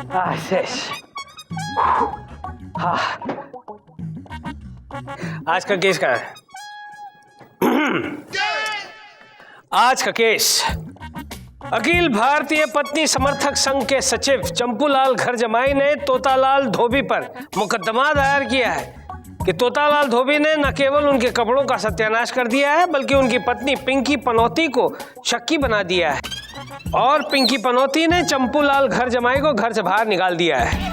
हाँ। आज का केस कहाँ है? आज का केस अखिल भारतीय पत्नी समर्थक संघ के सचिव चंपूलाल घरजमाई ने तोतालाल धोबी पर मुकदमा दायर किया है कि तोतालाल धोबी ने न केवल उनके कपड़ों का सत्यानाश कर दिया है बल्कि उनकी पत्नी पिंकी पनौती को शक्की बना दिया है और पिंकी पनौती ने चंपूलाल घरजमाई को घर से बाहर निकाल दिया है।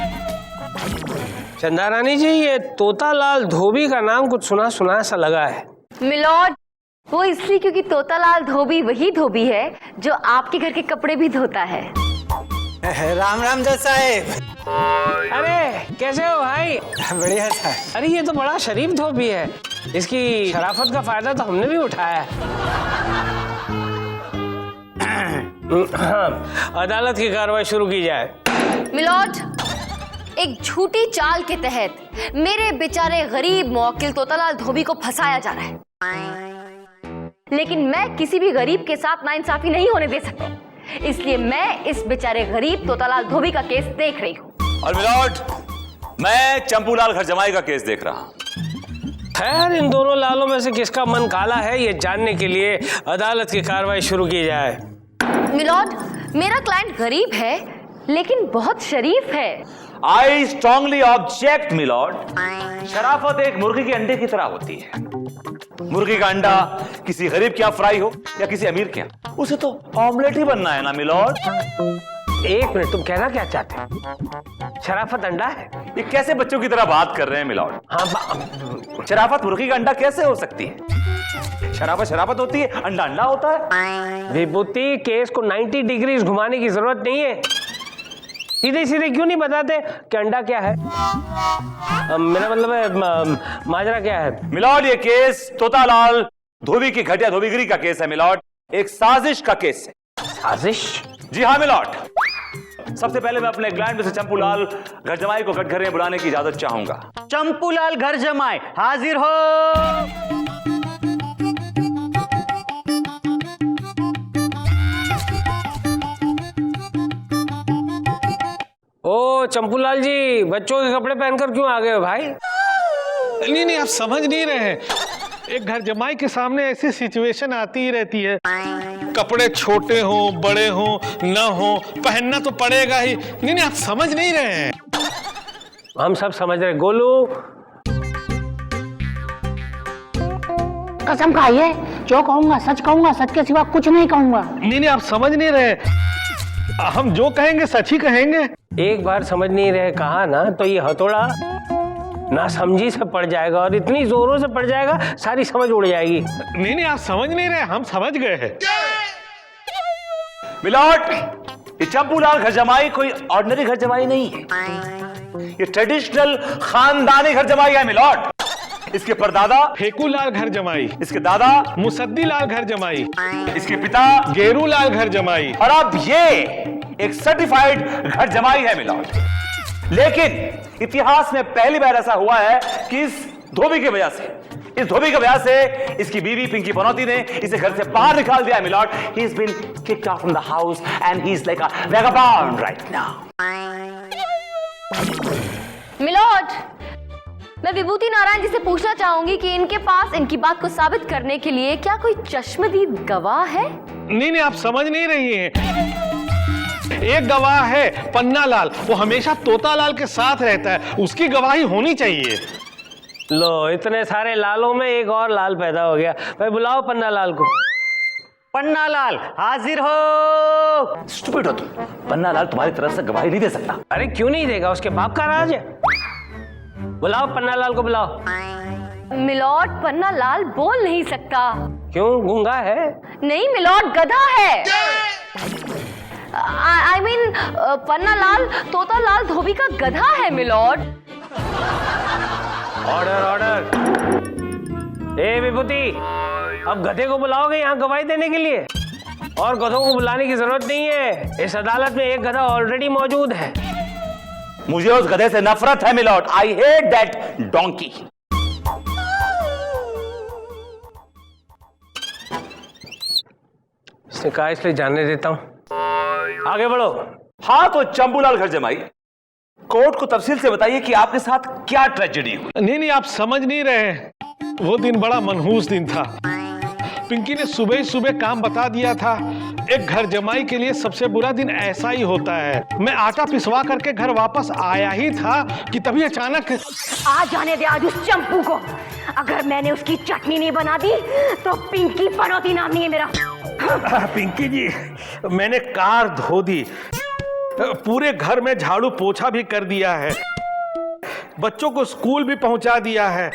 चंदा रानी जी, ये तोतालाल धोबी का नाम कुछ सुना सुना सा लगा है। मिलॉर्ड, वो इसलिए क्योंकि तोतालाल धोबी वही धोबी है जो आपके घर के कपड़े भी धोता है। राम राम जज साहब। अरे कैसे हो भाई? बढ़िया साहब। अरे ये तो बड़ा शरीफ धोबी है, इसकी शराफत का फायदा तो हमने भी उठाया है। अदालत की कार्रवाई शुरू की जाए। मिलॉर्ड, एक झूठी चाल के तहत मेरे बेचारे गरीब मुवक्किल तोतालाल धोबी को फंसाया जा रहा है, लेकिन मैं किसी भी गरीब के साथ नाइंसाफी नहीं होने दे सकती, इसलिए मैं इस बेचारे गरीब तोतालाल धोबी का केस देख रही हूँ। और मिलॉर्ड, मैं चंपूलाल घरजमाई का केस देख रहा हूँ। खैर, इन दोनों लालों में से किसका मन काला है ये जानने के लिए अदालत की कार्रवाई शुरू की जाए। मिलॉर्ड, मेरा क्लाइंट गरीब है लेकिन बहुत शरीफ है। I strongly object milord. शराफत एक मुर्गी के अंडे की तरह होती है। मुर्गी का अंडा किसी गरीब के यहाँ फ्राई हो या किसी अमीर के यहाँ, उसे तो ऑमलेट ही बनना है ना मिलॉर्ड। एक मिनट, तुम कहना क्या चाहते हो? शराफत अंडा है? ये कैसे बच्चों की तरह बात कर रहे हैं मिलॉर्ड? हाँ, शराफत मुर्गी का अंडा कैसे हो सकती है? शराफत शराफत होती है, अंडा अंडा होता है। विभूति, केस को 90 डिग्रीज घुमाने की जरूरत नहीं है। सीधे सीधे क्यों नहीं बताते कि अंडा क्या है? मेरा मतलब है माजरा क्या है? मिलॉर्ड, ये केस तोतालाल धोबी की घटिया धोबीगिरी का केस है मिलॉर्ड। एक साजिश का केस है। साजिश? जी हाँ मिलॉर्ड। सबसे पहले मैं अपने क्लाइंट मिस्टर चंपूलाल घरजमाई को कटघरे में बुलाने की इजाजत चाहूंगा। चंपूलाल घरजमाई हाजिर हो। ओ चंपूलाल जी, बच्चों के कपड़े पहनकर क्यों आ गए हो भाई? नहीं, आप समझ नहीं रहे हैं। एक घर जमाई के सामने ऐसी सिचुएशन आती ही रहती है। कपड़े छोटे हो बड़े हो ना हो, पहनना तो पड़ेगा ही। नहीं, आप समझ नहीं रहे हैं। हम सब समझ रहे। गोलू, कसम खाइए, जो कहूंगा सच के सिवा कुछ नहीं कहूंगा। नहीं, आप समझ नहीं रहे। हम जो कहेंगे सच ही कहेंगे। एक बार समझ नहीं रहे कहा ना तो ये हथौड़ा ना समझी से पड़ जाएगा और इतनी जोरों से पड़ जाएगा सारी समझ उड़ जाएगी। नहीं, आप समझ नहीं रहे, हम समझ गए हैं। मिलॉर्ड, ये चंपूलाल घरजमाई कोई ऑर्डिनरी घरजमाई नहीं है। ये ट्रेडिशनल खानदानी घरजमाई है मिलॉर्ड। इसके परदादा फेकूलाल घरजमाई, इसके दादा मुसद्दीलाल घरजमाई, इसके पिता गेरूलाल घरजमाई, और अब ये एक सर्टिफाइड घरजमाई है मिलॉर्ड। लेकिन इतिहास में पहली बार ऐसा हुआ है कि इस धोबी की वजह से इसकी बीवी पिंकी पनौती ने इसे घर से बाहर निकाल दिया milord. He is been kicked out from the house and he is like a vagabond right now. Milord, मैं विभूति नारायण जी से पूछना चाहूंगी कि इनके पास इनकी बात को साबित करने के लिए क्या कोई चश्मदीद गवाह है? नहीं, आप समझ नहीं रही हैं। एक गवाह है पन्नालाल, वो हमेशा तोतालाल के साथ रहता है, उसकी गवाही होनी चाहिए। लो, इतने सारे लालों में एक और लाल पैदा हो गया। भाई बुलाओ पन्नालाल को। पन्नालाल हाजिर हो। स्टूपिड हो तुम। पन्नालाल तुम्हारी तरफ से गवाही नहीं दे सकता। अरे क्यों नहीं देगा? उसके बाप का राज है। बुलाओ पन्नालाल को, बुलाओ। मिलॉर्ड, पन्नालाल बोल नहीं सकता। क्यों? गूंगा है? नहीं मिलॉर्ड, गधा है। आई मीन पन्नालाल तोतालाल धोबी का गधा है मिलॉर्ड। ऑर्डर। ए विभूति, अब गधे को बुलाओगे यहाँ गवाही देने के लिए? और गधों को बुलाने की जरूरत नहीं है। इस अदालत में एक गधा ऑलरेडी मौजूद है। मुझे उस गधे से नफरत है milord. I hate that donkey. इसने कहा इसलिए जानने देता हूं। आगे बढ़ो। हाँ तो चंपूलाल घरजमाई, कोर्ट को तफसील से बताइए कि आपके साथ क्या ट्रेजेडी हुई। नहीं नहीं, आप समझ नहीं रहे। वो दिन बड़ा मनहूस दिन था। पिंकी ने सुबह ही सुबह काम बता दिया था। एक घर जमाई के लिए सबसे बुरा दिन ऐसा ही होता है। मैं आटा पिसवा करके घर वापस आया ही था कि तभी अचानक आ जाने दे आज उस चंपू को। अगर मैंने उसकी चटनी नहीं बना दी तो पिंकी पनौती नाम नहीं है मेरा। पिंकी जी, मैंने कार धो दी, पूरे घर में झाड़ू पोछा भी कर दिया है, बच्चों को स्कूल भी पहुंचा दिया है,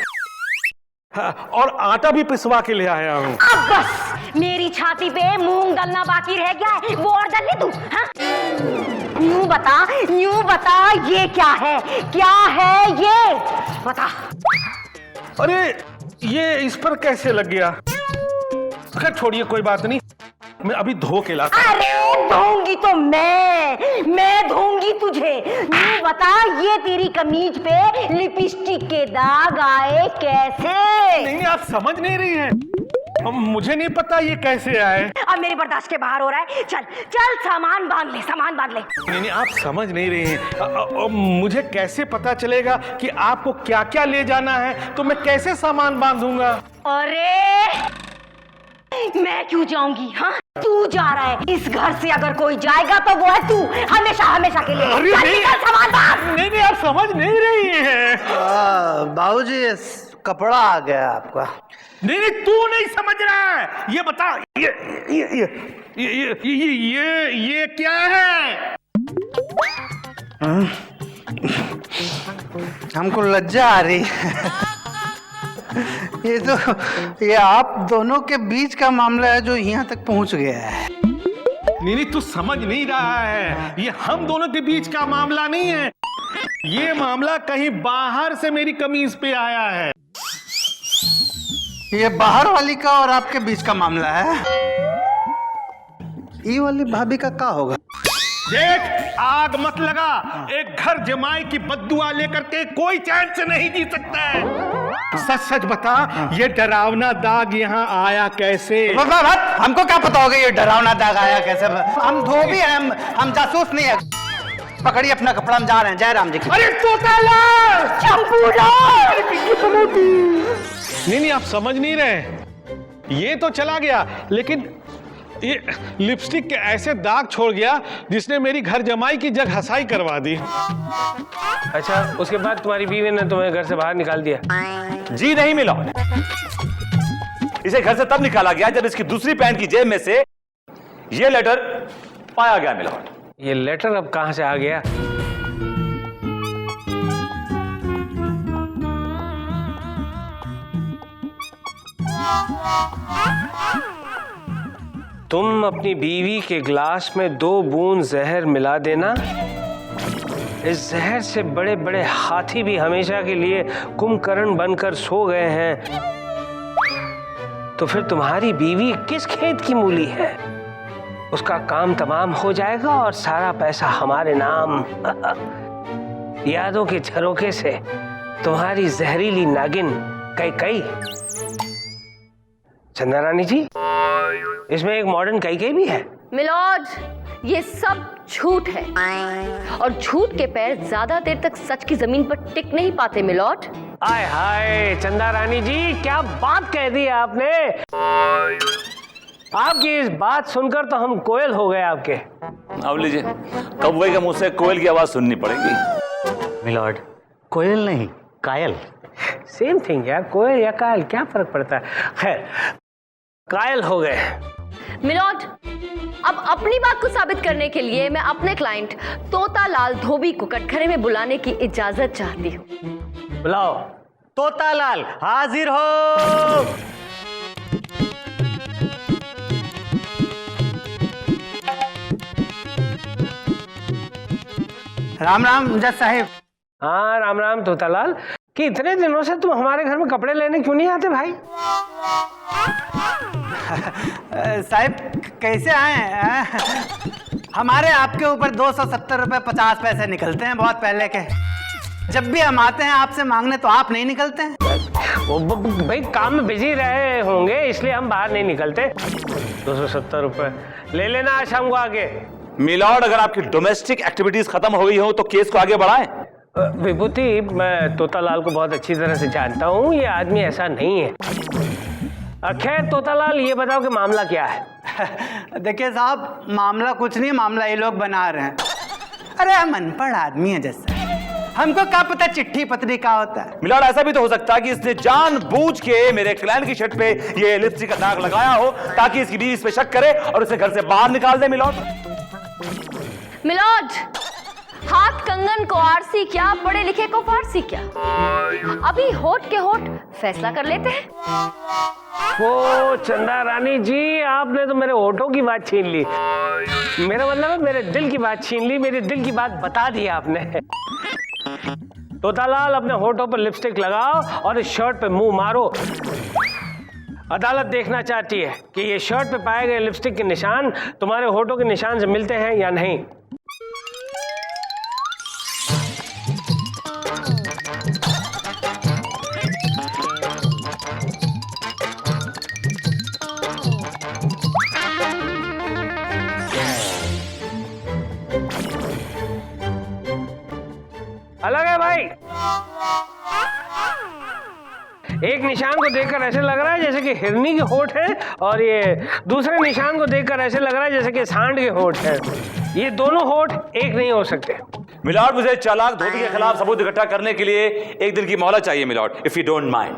और आटा भी पिसवा के ले आया हूँ। अब बस मेरी छाती पे मूंग डालना बाकी रह गया है, वो और डाल ले तू। यूं बता ये क्या है ये बता। अरे ये इस पर कैसे लग गया? खैर छोड़िए, कोई बात नहीं, मैं अभी धो के लाता। अरे धोंगी तो मैं धोंगी तुझे। यूं बता ये तेरी कमीज पे लिपस्टिक के दाग आए कैसे? नहीं, आप समझ नहीं रही हैं। मुझे नहीं पता ये कैसे आए। अब मेरी बर्दाश्त के बाहर हो रहा है। चल सामान बांध ले। नहीं, आप समझ नहीं रही हैं। मुझे कैसे पता चलेगा कि आपको क्या क्या ले जाना है? तो मैं कैसे सामान बांधूंगा? अरे मैं क्यों जाऊंगी? हाँ, तू जा रहा है। इस घर से अगर कोई जाएगा तो वो है तू, हमेशा के लिए। अरे चल निकल, सामान बांध। नहीं, आप समझ नहीं रही हैं। बाबूजी कपड़ा आ गया आपका। नहीं, तू नहीं समझ रहा है। ये बता, ये क्या है? हमको लज्जा आ रही है। ये आप दोनों के बीच का मामला है जो यहाँ तक पहुँच गया है। नहीं, तू समझ नहीं रहा है। ये हम दोनों के बीच का मामला नहीं है। ये मामला कहीं बाहर से मेरी कमीज पे आया है। ये बाहर वाली का और आपके बीच का मामला है। ये वाली भाभी का क्या होगा? देख, आग मत लगा। एक घर जमाई की बद्दुआ लेकर के कोई चैन से नहीं जी सकता है। सच बता, ये डरावना दाग यहाँ आया कैसे? हमको क्या पता होगा ये डरावना दाग आया कैसे? हम धोबी हैं, हम जासूस नहीं है। पकड़िए अपना कपड़ा, हम जा रहे हैं जयराम जी की। अरे तोतालाल, चंपूलाल, नहीं, आप समझ नहीं रहे। ये तो चला गया, लेकिन ये लिपस्टिक के ऐसे दाग छोड़ गया जिसने मेरी घर जमाई की जग हंसाई करवा दी। अच्छा, उसके बाद तुम्हारी बीवी ने तुम्हें घर से बाहर निकाल दिया? जी नहीं मिला। इसे घर से तब निकाला गया जब इसकी दूसरी पैंट की जेब में से ये लेटर पाया गया। मिला। ये लेटर अब कहां से आ गया? तुम अपनी बीवी के गिलास में 2 बूंद जहर मिला देना। इस जहर से बड़े बड़े हाथी भी हमेशा के लिए कुंभकर्ण बनकर सो गए हैं। तो फिर तुम्हारी बीवी किस खेत की मूली है? उसका काम तमाम हो जाएगा और सारा पैसा हमारे नाम। यादों के झरोखे से तुम्हारी जहरीली नागिन कई चंदा रानी जी, इसमें एक मॉडर्न कई भी है। मिलॉर्ड, ये सब झूठ है और झूठ के पैर ज्यादा देर तक सच की जमीन पर टिक नहीं पाते मिलॉर्ड। आय हाय चंदा रानी जी, क्या बात कह दी आपने। आपकी इस बात सुनकर तो हम कोयल हो गए आपके। अब लीजिए, कौवे के मुंह से कोयल की आवाज सुननी पड़ेगी। मिलॉर्ड, कोयल नहीं कायल। सेम थिंग यार, कोयल या कायल क्या फर्क पड़ता है। खैर, कायल हो गए। मिलॉर्ड, अब अपनी बात को साबित करने के लिए मैं अपने क्लाइंट तोतालाल धोबी को कटघरे में बुलाने की इजाजत चाहती हूँ। बुलाओ। तोतालाल हाजिर हो। राम राम जज साहिब। हाँ राम राम तोतालाल। कि इतने दिनों से तुम हमारे घर में कपड़े लेने क्यों नहीं आते भाई? साहिब कैसे आए? हमारे आपके ऊपर 270 रुपए 50 पैसे निकलते हैं बहुत पहले के। जब भी हम आते हैं आपसे मांगने तो आप नहीं निकलते हैं। भाई काम में बिजी रहे होंगे इसलिए हम बाहर नहीं निकलते। 270 रुपए ले लेना आज शाम को आके। मिलॉर्ड, अगर आपकी डोमेस्टिक एक्टिविटीज खत्म हो गई हो तो केस को आगे बढ़ाएं। विभूति, मैं तोतालाल को बहुत अच्छी तरह से जानता हूँ, ये आदमी ऐसा नहीं है। खैर तोतालाल, ये बताओ कि मामला क्या है? देखिए साहब, मामला कुछ नहीं, मामला ये लोग बना रहे हैं। अरे हम अनपढ़ आदमी है जैसे, हमको क्या पता चिट्ठी पत्री क्या होता है। मिलॉर्ड, ऐसा भी तो हो सकता है कि इसने जानबूझ के मेरे क्लाइंट की शर्ट पे ये लिपस्टिक का दाग लगाया हो ताकि इसकी बीवी इस पे शक करे और उसे घर से बाहर निकाल दे। मिलॉर्ड, मिलॉर्ड, हाथ कंगन को आरसी क्या, पढ़े लिखे को फारसी क्या। अभी होठ के होठ फैसला कर लेते हैं। वो चंदा रानी जी, आपने तो मेरे होठों की बात छीन ली। मेरा मतलब है मेरे दिल की बात छीन ली, मेरे दिल की बात बता दी आपने। तोतालाल, अपने होठों पर लिपस्टिक लगाओ और इस शर्ट पे मुंह मारो। अदालत देखना चाहती है कि ये शर्ट पे पाए गए लिपस्टिक के निशान तुम्हारे होठों के निशान से मिलते हैं या नहीं। अलग है भाई। एक निशान को देखकर ऐसे लग रहा है जैसे कि हिरनी के होठ हैं, और ये दूसरे निशान को देखकर ऐसे लग रहा है जैसे कि सांड के होठ हैं। ये दोनों होठ एक नहीं हो सकते। मिलॉर्ड, मुझे चालाक धोबी के खिलाफ सबूत इकट्ठा करने के लिए एक दिन की मोहलत चाहिए milord, if you don't mind.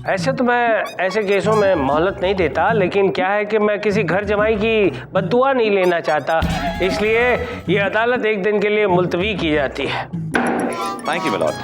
ऐसे तो मैं ऐसे केसों में मोहलत नहीं देता, लेकिन क्या है कि मैं किसी घर जमाई की बद्दुआ नहीं लेना चाहता, इसलिए ये अदालत एक दिन के लिए मुलतवी की जाती है। Thank you milord.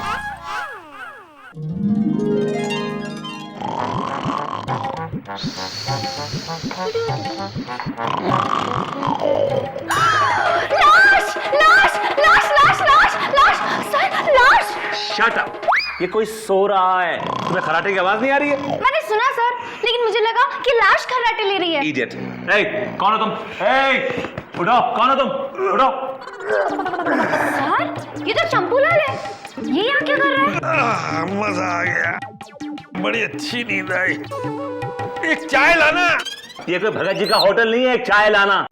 लाश, लाश, लाश, लाश, लाश, लाश, सर, लाश। शट अप, ये कोई सो रहा है। तुम्हें खराटे की आवाज नहीं आ रही है? मैंने सुना सर, लेकिन मुझे लगा कि लाश खर्राटे ले रही है। इडियट। ए, कौन हो तुम? ए, उठो, कौन हो तुम? उठो। सर, ये तो चंपूलाल है। ये यहाँ क्या कर रहा है? मजा आ गया, बड़ी अच्छी नींद आई। एक चाय लाना। ये कोई भगत जी का होटल नहीं है, एक चाय लाना।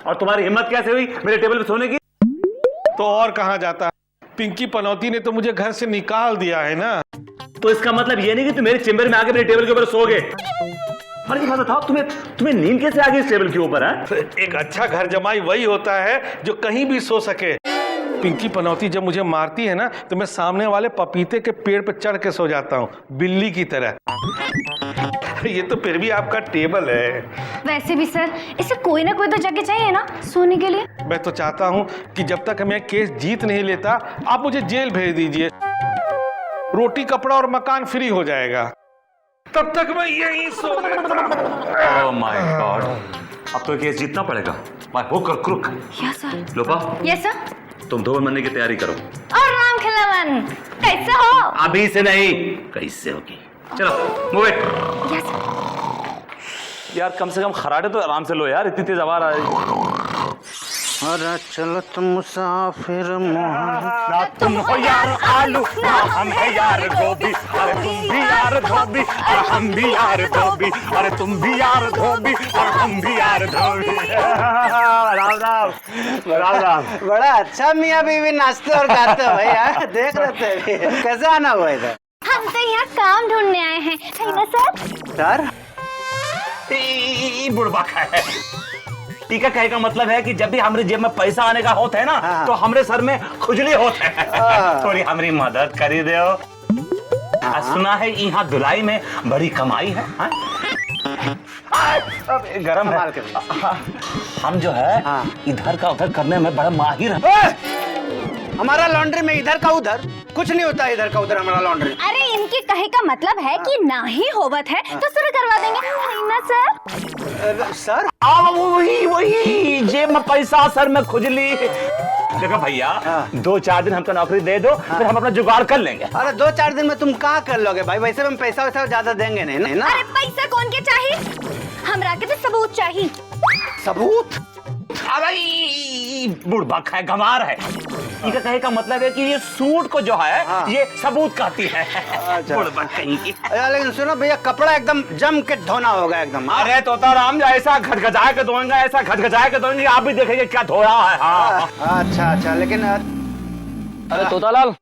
और तुम्हारी हिम्मत कैसे हुई मेरे टेबल पे सोने की? तो और कहाँ जाता? पिंकी पनौती ने तो मुझे घर से निकाल दिया है ना। तो इसका मतलब ये नहीं कि तुम मेरे चेंबर में आके मेरे टेबल के ऊपर सोओगे। अरे ये बात बताओ, तुम्हें नींद कैसे आ गई इस टेबल के ऊपर है? एक अच्छा घर जमाई वही होता है जो कहीं भी सो सके। पिंकी पनौती जब मुझे मारती है ना, तो मैं सामने वाले पपीते के पेड़ पर चढ़ के सो जाता हूँ, बिल्ली की तरह। ये तो फिर भी आपका टेबल है। वैसे भी सर, इसे कोई ना कोई तो जगह चाहिए ना सोने के लिए। मैं तो चाहता हूँ कि जब तक मैं केस जीत नहीं लेता, आप मुझे जेल भेज दीजिए। रोटी, कपड़ा और मकान फ्री हो जाएगा, तब तक मैं यहीं सो लेता हूँ। ओह माय गॉड, अब तो केस जीतना पड़ेगा। माय होक और crook. Yes sir. Lopa, yes sir. तुम धोबन बनने की तैयारी करो। और राम खिलावन, कैसे हो? अभी से नहीं, कैसे होगी। चलो मूव इट। Yes sir. यार कम से कम खराटे तो आराम से लो यार, इतनी तेज आवाज आ रही है। अरे चलो तुम मुसाफिर ना तुम हो यार आलू, ना हम है यार गोभी। अरे तुम भी यार धोबी और हम भी यार धोबी। अरे तुम भी यार धोबी और हम भी यार धोबी। राम राम राम राम। बड़ा अच्छा मियाँ बीवी नाचते और गाते हो भाई। यार देख रहे थे, कैसे आना हुआ इधर? हम तो यहाँ काम ढूंढने आए हैं, है ना सर? सर, बुढ़वा है। टीका कहे का मतलब है कि जब भी हमारे जेब में पैसा आने का होता है ना, तो हमारे सर में खुजली होते हैं। थोड़ी हमारी मदद करी दो। सुना है यहाँ धुलाई में बड़ी कमाई है। गरम है। हम जो है इधर का उधर करने में बड़ा माहिर है। हमारा लॉन्ड्री में इधर का उधर कुछ नहीं होता, इधर का उधर हमारा लॉन्ड्री। अरे इनके कहे का मतलब है कि ना ही होवत है तो शुरू करवा देंगे, है ना सर? सर वही जेब में पैसा सर में खुजली। देखो भैया, 2-4 दिन हमको नौकरी दे दो, फिर हम अपना जुगाड़ कर लेंगे। अरे 2-4 दिन में तुम क्या कर लोगे भाई? वैसे हम पैसा वैसा ज्यादा देंगे नहीं ना। अरे पैसा कौन के चाहिए? हमरा के तो सबूत चाहिए। सबूत? अरे बुड़बक है, गंवार है। इनका कहे का मतलब है कि ये सूट को जो है ये सबूत कहती है। बुड़बक कहीं की। लेकिन सुनो भैया, कपड़ा एकदम जम के धोना होगा एकदम। अरे तोताराम, ऐसा घटघटाए के धोएंगे, ऐसा घटघटाए के धोएंगे, आप भी देखेंगे क्या धोया है। हाँ अच्छा, लेकिन अरे तोतालाल,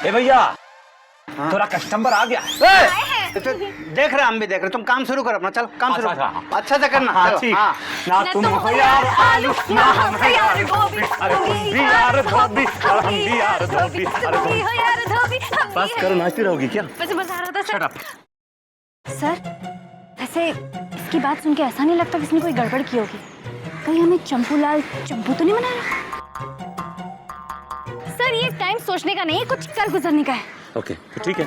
ए भैया, थोड़ा कस्टमर आ गया। तो देख रहे, हम भी देख रहे। तुम काम शुरू करो अपना, चलो काम शुरू करो। अच्छा से करना। हाँ, ठीक। ना तुम हो यार आलू, ना हम हो यार गोभी, अरे तुम भी यार धोबी, और हम भी यार धोबी, अरे तुम हो यार धोबी। बस करो, नाचती रहोगी क्या? बस आ रहा था Shut up. सर, वैसे इसकी बात सुन के ऐसा नहीं लगता कि इसने कोई गड़बड़ की होगी। कहीं हमें चंपूलाल चंपू तो नहीं बना रहा? सर, ये टाइम सोचने का नहीं है, कुछ कर गुजरने का है। ओके, तो ठीक है,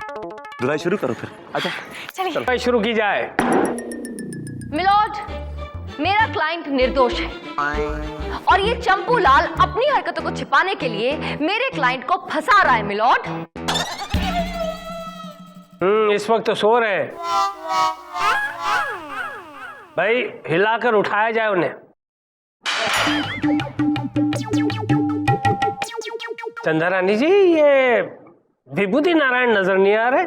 धुलाई शुरू करो फिर। अच्छा चलिए। शुरू की जाए। मिलॉर्ड, मेरा क्लाइंट निर्दोष है और ये चंपूलाल अपनी हरकतों को छिपाने के लिए मेरे क्लाइंट को फंसा रहा है। मिलॉर्ड, इस वक्त तो सो रहे हैं भाई, हिलाकर उठाया जाए उन्हें। चंदा रानी जी, ये विभूति नारायण नजर नहीं आ रहे।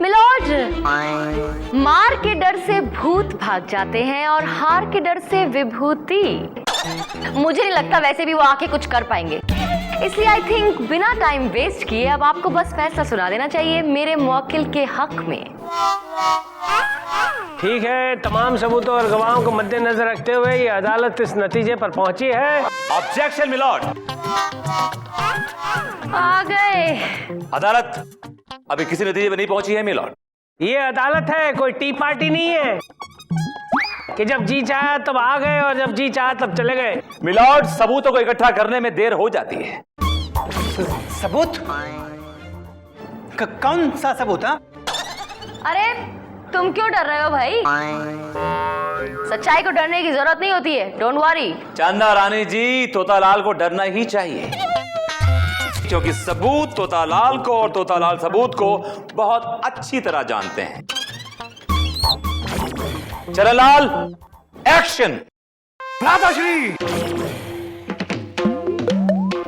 मिलॉर्ड, मार के डर से भूत भाग जाते हैं और हार के डर से विभूति। मुझे नहीं लगता वैसे भी वो आके कुछ कर पाएंगे, इसलिए आई थिंक बिना टाइम वेस्ट किए अब आपको बस फैसला सुना देना चाहिए मेरे मुवक्किल के हक में। ठीक है, तमाम सबूतों और गवाहों को मद्देनजर रखते हुए ये अदालत इस नतीजे पर पहुंची है। Objection milord. आ गए। अदालत अभी किसी नतीजे में नहीं पहुंची है मिलॉर्ड। ये अदालत है, कोई टी पार्टी नहीं है कि जब जी चाहा तब आ गए और जब जी चाहा तब चले गए। मिलॉर्ड, सबूतों को इकट्ठा करने में देर हो जाती है। सबूत? कौन सा सबूत? अरे तुम क्यों डर रहे हो भाई? सच्चाई को डरने की जरूरत नहीं होती है, डोंट वरी। चंदा रानी जी, तोतालाल को डरना ही चाहिए, क्योंकि सबूत तोतालाल को और तोतालाल सबूत को बहुत अच्छी तरह जानते हैं। चरलाल, एक्शन। भ्राताश्री,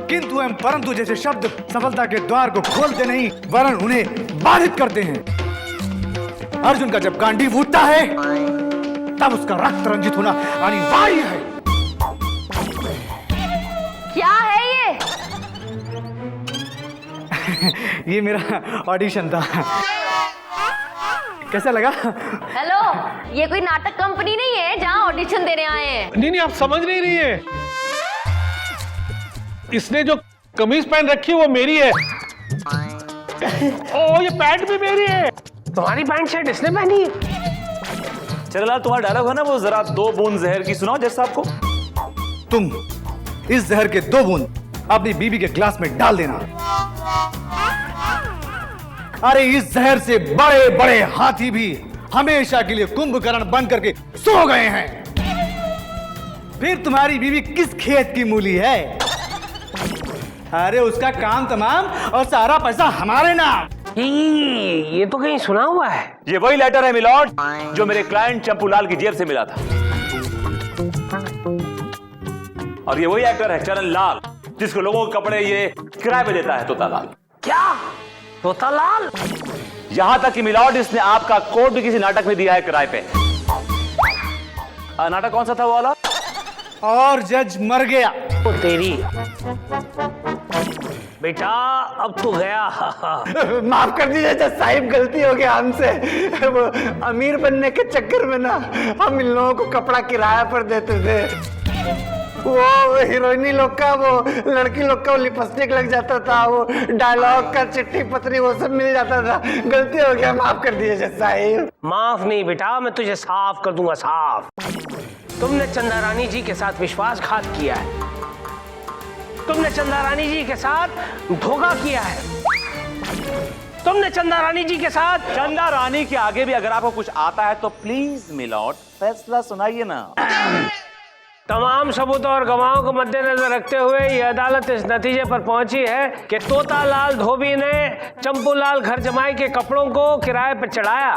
किंतु एवं परंतु जैसे शब्द सफलता के द्वार को खोलते नहीं वरन उन्हें बाधित करते हैं। अर्जुन का जब गांडीव उठता है तब उसका रक्त रंजित होना अनिवार्य है। क्या है ये? ये मेरा ऑडिशन था। कैसा लगा? हेलो, ये कोई नाटक कंपनी नहीं है जहां ऑडिशन देने आए हैं। नहीं, आप समझ नहीं रही है। इसने जो कमीज पहन रखी है वो मेरी है। ओ, ये पैंट भी मेरी है। तुम्हारी पैंट शर्ट इसने पहनी है? चरलाल, तुम्हारा डायलॉग है ना वो, जरा 2 बूंद जहर की सुनाओ जैसा आपको। तुम इस जहर के 2 बूंद अपनी बीबी के ग्लास में डाल देना। अरे इस जहर से बड़े बड़े हाथी भी हमेशा के लिए कुंभकर्ण बन करके सो गए हैं। फिर तुम्हारी बीवी किस खेत की मूली है? अरे उसका काम तमाम और सारा पैसा हमारे नाम। ये तो कहीं सुना हुआ है। ये वही लेटर है मिलॉर्ड जो मेरे क्लाइंट चंपूलाल की जेब से मिला था, और ये वही एक्टर है चरण लाल जिसको लोगों के कपड़े ये किराए पे देता है तोतालाल। क्या? तोतालाल? यहां तक कि मिलॉर्ड, इसने आपका कोट भी किसी नाटक में दिया है किराए पे। नाटक कौन सा था वो वाला? और जज मर गया। ओ तेरी बेटा, अब तो गया। माफ कर दीजिए जज साहिब, गलती हो गया हमसे। वो अमीर बनने के चक्कर में ना हम इन लोगों को कपड़ा किराया पर देते थे। वो हीरोइनी लोग का, वो लड़की लोग का लिपस्टिक लग जाता था, वो डायलॉग का चिट्ठी पत्री वो सब मिल जाता था। गलती हो गया, माफ कर दीजिए जज साहिब। माफ नहीं बेटा, मैं तुझे साफ कर दूंगा, साफ। तुमने चंदा रानी जी के साथ विश्वासघात किया है, तुमने चंदा रानी जी के साथ धोखा किया है, तुमने चंदा रानी जी के साथ। चंदा रानी के आगे भी अगर आपको कुछ आता है तो प्लीज मिलॉर्ड फैसला सुनाइए ना। तमाम सबूतों और गवाहों को मद्देनजर रखते हुए यह अदालत इस नतीजे पर पहुंची है कि तोतालाल धोबी ने चंपूलाल घर जमाई के कपड़ों को किराए पर चढ़ाया।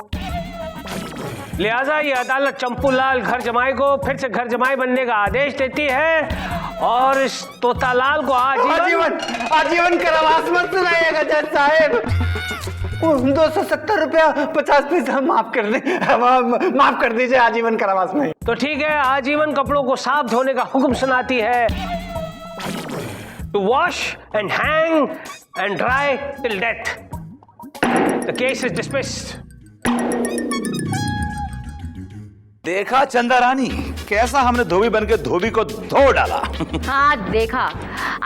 लिहाजा ये अदालत चंपूलाल घर जमाई को फिर से घर जमाई बनने का आदेश देती है और इस तोतालाल को आजीवन आजीवन कारावास मत सुनाइएगा जज साहब। 270 रुपया 50 पैसा माफ कर दे, माफ कर दीजिए, आजीवन कारावास में। तो ठीक है, आजीवन कपड़ों को साफ धोने का हुक्म सुनाती है। To wash and hang and dry till death. The case is dismissed. देखा चंदा रानी, कैसा हमने धोबी बन के धोबी को धो डाला। हाँ देखा।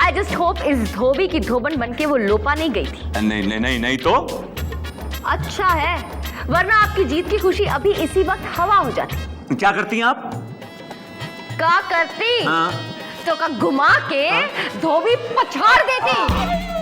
आई जस्ट होप इस धोबी की धोबन बन के वो लोपा नहीं गई थी। नहीं नहीं नहीं नहीं तो अच्छा है, वरना आपकी जीत की खुशी अभी इसी वक्त हवा हो जाती। क्या करती हैं आप? क्या करती? हाँ। तो का घुमा के धोबी पछाड़ देती।